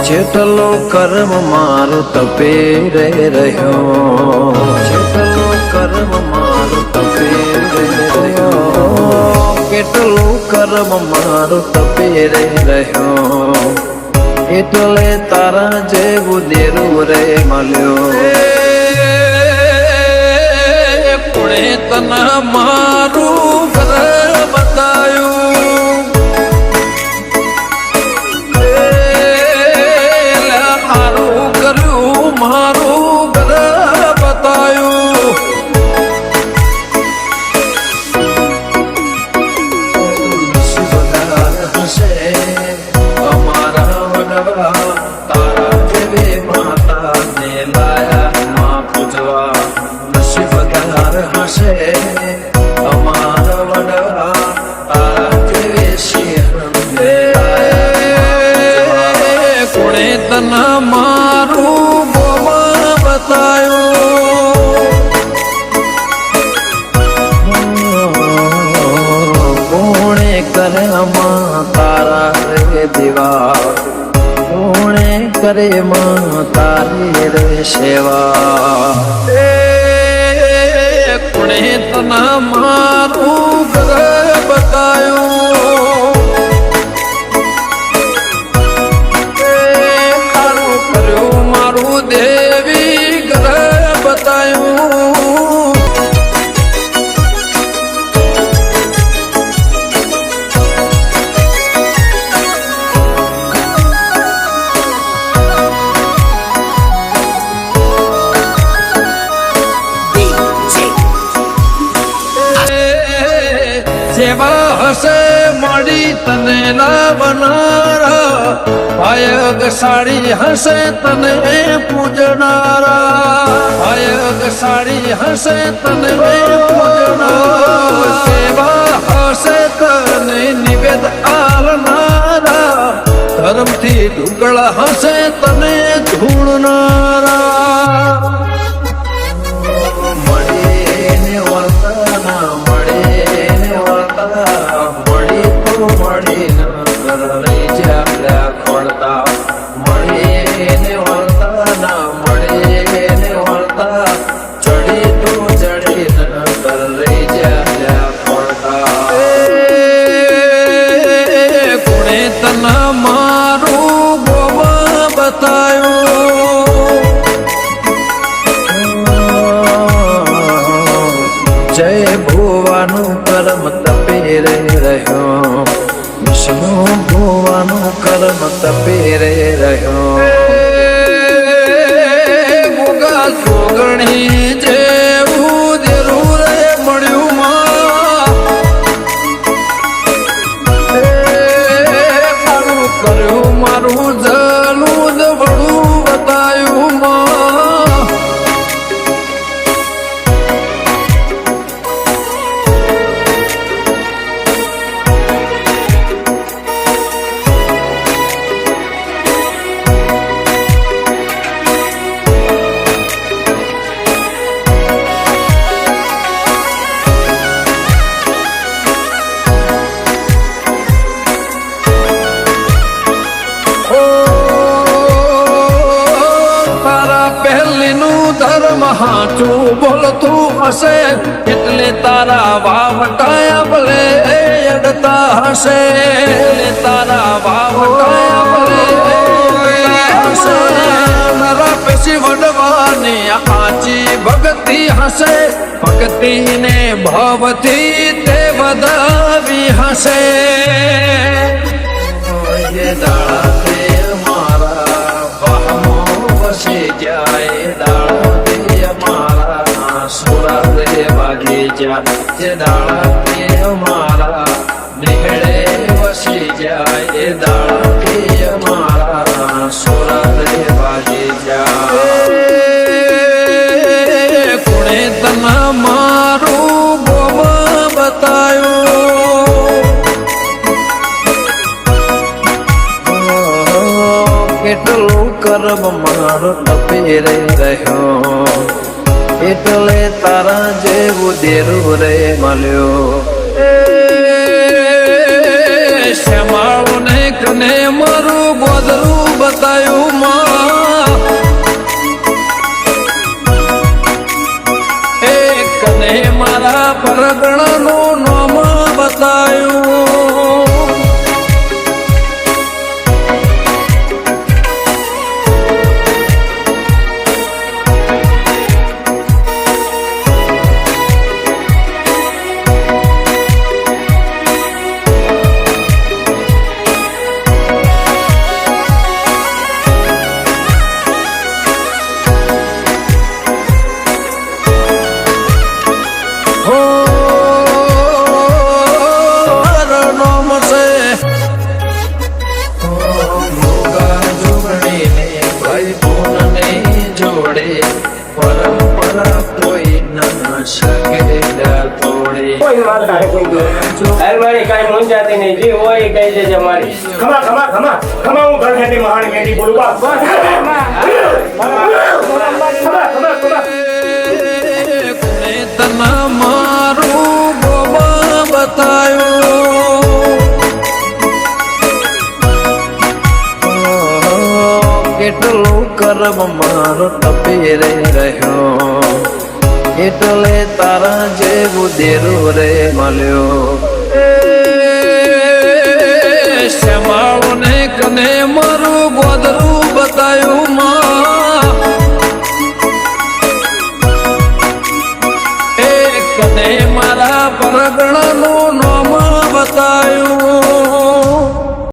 જેટલો કર્મ મારો તપે રે રહ્યો, જેટલો કર્મ મારો તપે રે રહ્યો, કેટલો કર્મ મારો તપે રે રહ્યો, એટલે તારા જેવું દેરું રે મળ્યો. કોણે તના મારું ઘર બતાયું, મારું ઘર બતાયું. હશે અમારા વડવા, તારા જેવે માતાને લાયા માં પૂજવા. નસીબદાર હશે અમારા વડવા, તારા જેવે સિંહ કોણે તના મારું કોણે કરે માં તારા રે દીવા, કોણે કરે માં તારી રે સેવા. કોણે તના મારું ઘર બતાયું, તારું કર્યું મારું દેવી ઘર બતાયું. જેવા હશે મળી તને લાવનારા, ભાયગ સાડી હશે તને પૂજનારા, ભાયગ સાડી હશે તને પૂજનારા. સેવા હશે તને નિવેદ આલનારા, ધર્મથી ઢુકળા હશે તને ધૂળનારા. મળીને વર્તના મળીને વર્તા, મળી તો મળી ન રહી જ્યાં ખોળતા. મળીને વર્તા ના મળીને વર્તા, ચડી તો ચડી ન રહી જ્યાં ખોળતા. કોણે તના મારું ગોવા બતાયું, જય ભુવાનું કર્મ તપે રે રહ્યો, વિષ્ણુ ભુવાનું કર્મ તપે રે રહ્યો. ગોગા જોગણી જેવું દેરું રે મળ્યું માં, મારું કર્યું મારું જલું જ વડું બતાયું માં. ધર્મ હાચું બોલતું હશે, એટલે તારા વાવટાયા ભલે અડતા હશે, એટલે તારા વાવટાયા ભલે હશે. નરા પેશી વડવાની આચી ભક્તિ હશે, ભક્તિને ભવથી તે વધાવી હશે. દાડા મારા વાહમો વસી જાય, દાડા મારા સુરા રે વાગી જાય, જે દાડા મારા નિહળે વસી જાય, એ દાડા મારા સુરા રે વાગી જાય. કોણે તના મારું ગોવા બતાયું, કેટલું કર્મ મારો ટપી રે રહ્યો, એટલે તારા જેવું દેરું રે મળ્યો. શ્યામાળું ને કને મારું ગોદરું બતાયું માં, એ કને મારા પરગણાનું નામ બતાયું. પરંપરા કોઈ ના શકે તોડે. કોઈ માનતા હે કોઈ હાલ મારી કાઈ મૂંઝાતી નહીં, જે હોય એ કહી દેજે મારી. ખમા ખમા ખમા ખમા હું ઘર હેઠી મહાન મેડી બોલું બા. કોને તના મારું ગોબા બતાયું, કેટલું કર્મ મારો ટપી રે રહ્યો, એટલે તારા જેવું દેરું રે મળ્યો. શ્યામાળું ને કને મારું